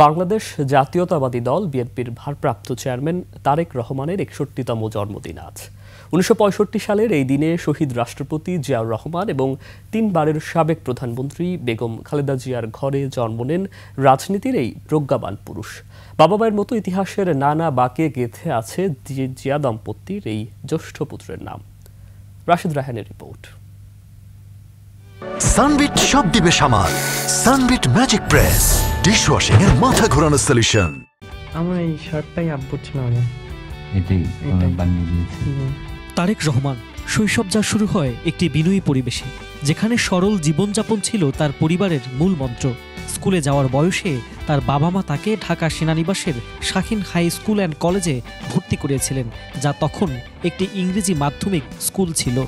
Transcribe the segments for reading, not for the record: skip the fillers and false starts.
বাংলাদেশ জাতীয়তাবাদী দল বিএনপির ভারপ্রাপ্ত চেয়ারম্যান তারেক রহমানের ৬১তম জন্মদিন আজ। ১৯৬৫ সালের এই দিনে শহীদ রাষ্ট্রপতি জিয়াউর রহমান এবং ৩ বারের সাবেক প্রধানমন্ত্রী বেগম খালেদা জিয়ার ঘরে জন্ম নেন রাজনীতির এই প্রজ্ঞাবান পুরুষ। বাবা মায়ের মতো ইতিহাসের নানা বাঁকে গেঁথে আছে জিয়া দম্পতির এই জ্যেষ্ঠ পুত্রের নাম। রাশেদ রায়হানের রিপোর্ট। সানবিট সব দিবে সামাল। সানবিট ম্যাজিক প্রেস ডিশওয়াশিং এর মাথা ঘোরানো সলিউশন। আমার এই শার্টটাই আব্বুর ছিল না, এটাই বানিয়ে দিয়েছি। তারেক রহমান শৈশব যা শুরু হয় একটি বিনয়ী পরিবেশে, যেখানে সরল জীবনযাপন ছিল তার পরিবারের মূল মন্ত্র। স্কুলে যাওয়ার বয়সে তার বাবা মা তাকে ঢাকা সেনানিবাসের শাখিন হাই স্কুল অ্যান্ড কলেজে ভর্তি করিয়েছিলেন, যা তখন একটি ইংরেজি মাধ্যমিক স্কুল ছিল।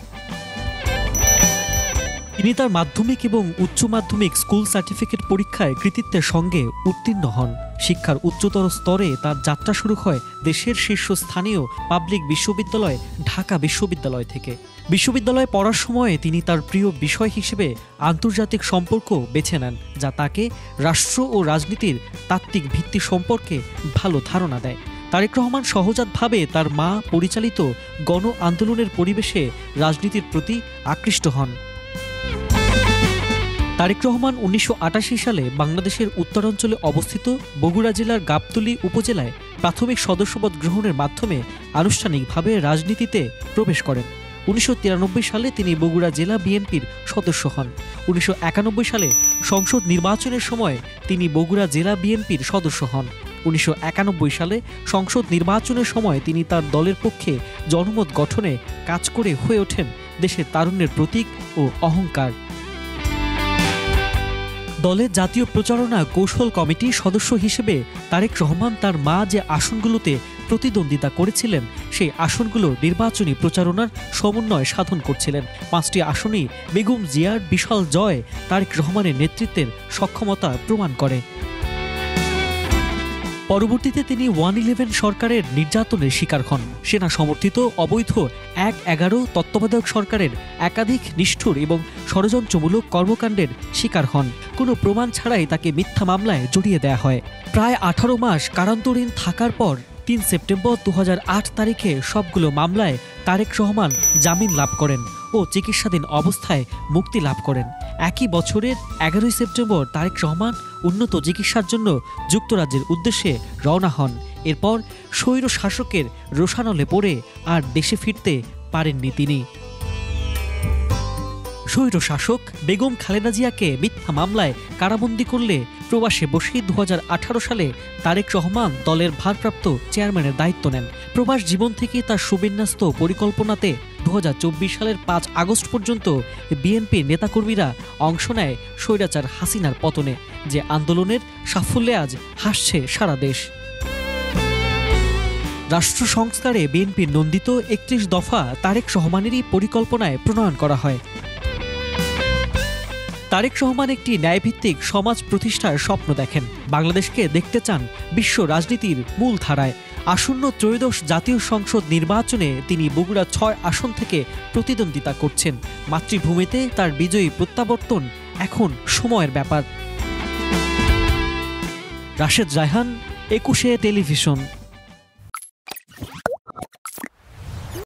তিনি তার মাধ্যমিক এবং উচ্চ মাধ্যমিক স্কুল সার্টিফিকেট পরীক্ষায় কৃতিত্বের সঙ্গে উত্তীর্ণ হন। শিক্ষার উচ্চতর স্তরে তার যাত্রা শুরু হয় দেশের শীর্ষস্থানীয় পাবলিক বিশ্ববিদ্যালয় ঢাকা বিশ্ববিদ্যালয় থেকে। বিশ্ববিদ্যালয়ে পড়ার সময়ে তিনি তার প্রিয় বিষয় হিসেবে আন্তর্জাতিক সম্পর্ক বেছে নেন, যা তাকে রাষ্ট্র ও রাজনীতির তাত্ত্বিক ভিত্তি সম্পর্কে ভালো ধারণা দেয়। তারেক রহমান সহজাতভাবে তার মা পরিচালিত গণ আন্দোলনের পরিবেশে রাজনীতির প্রতি আকৃষ্ট হন। তারেক রহমান ১৯৮৮ সালে বাংলাদেশের উত্তরাঞ্চলে অবস্থিত বগুড়া জেলার গাবতলী উপজেলায় প্রাথমিক সদস্যপদ গ্রহণের মাধ্যমে আনুষ্ঠানিকভাবে রাজনীতিতে প্রবেশ করেন। ১৯৯৩ সালে তিনি বগুড়া জেলা বিএনপির সদস্য হন। ১৯৯১ সালে সংসদ নির্বাচনের সময় তিনি বগুড়া জেলা বিএনপির সদস্য হন। ১৯৯১ সালে সংসদ নির্বাচনের সময় তিনি তার দলের পক্ষে জনমত গঠনে কাজ করে হয়ে ওঠেন দেশের তারুণ্যের প্রতীক ও অহংকার। দলের জাতীয় প্রচারণা কৌশল কমিটির সদস্য হিসেবে তারেক রহমান তার মা যে আসনগুলোতে প্রতিদ্বন্দ্বিতা করেছিলেন সেই আসনগুলো নির্বাচনী প্রচারণার সমন্বয় সাধন করছিলেন। ৫টি আসনেই বেগম জিয়ার বিশাল জয় তারেক রহমানের নেতৃত্বের সক্ষমতা প্রমাণ করে। পরবর্তীতে তিনি 1-11 সরকারের নির্যাতনের শিকার হন। সেনা সমর্থিত অবৈধ ১-১১ তত্ত্বাবধায়ক সরকারের একাধিক নিষ্ঠুর এবং ষড়যন্ত্রমূলক কর্মকাণ্ডের শিকার হন। কোনো প্রমাণ ছাড়াই তাকে মিথ্যা মামলায় জড়িয়ে দেয়া হয়। প্রায় ১৮ মাস কারান্তরীণ থাকার পর ৩ সেপ্টেম্বর ২০০৮ তারিখে সবগুলো মামলায় তারেক রহমান জামিন লাভ করেন ও চিকিৎসাধীন অবস্থায় মুক্তি লাভ করেন। একই বছরের ১১ সেপ্টেম্বর তারেক রহমান উন্নত চিকিৎসার জন্য যুক্তরাজ্যের উদ্দেশ্যে রওনা হন। এরপর স্বৈর শাসকের রোষানলে পড়ে আর দেশে ফিরতে পারেননি তিনি। স্বৈর শাসক বেগম খালেদা জিয়াকে মিথ্যা মামলায় কারাবন্দী করলে প্রবাসে বসে ২০১৮ সালে তারেক রহমান দলের ভারপ্রাপ্ত চেয়ারম্যানের দায়িত্ব নেন। প্রবাস জীবন থেকে তার সুবিন্যস্ত পরিকল্পনাতে ২০২৪ সালের ৫ আগস্ট পর্যন্ত বিএনপি নেতাকর্মীরা অংশ নেয় স্বৈরাচার হাসিনার পতনে, যে আন্দোলনের সাফল্যে আজ হাসছে সারা দেশ। রাষ্ট্র সংস্কারে বিএনপির নন্দিত ৩১ দফা তারেক রহমানেরই পরিকল্পনায় প্রণয়ন করা হয়। তারেক রহমান একটি ন্যায়ভিত্তিক সমাজ প্রতিষ্ঠার স্বপ্ন দেখেন। বাংলাদেশকে দেখতে চান বিশ্ব রাজনীতির মূল ধারায়। আসন্ন ত্রয়োদশ জাতীয় সংসদ নির্বাচনে তিনি বগুড়া ৬ আসন থেকে প্রতিদ্বন্দ্বিতা করছেন। মাতৃভূমিতে তার বিজয়ী প্রত্যাবর্তন এখন সময়ের ব্যাপার। রাশেদ রায়হান, ২১ টেলিভিশন।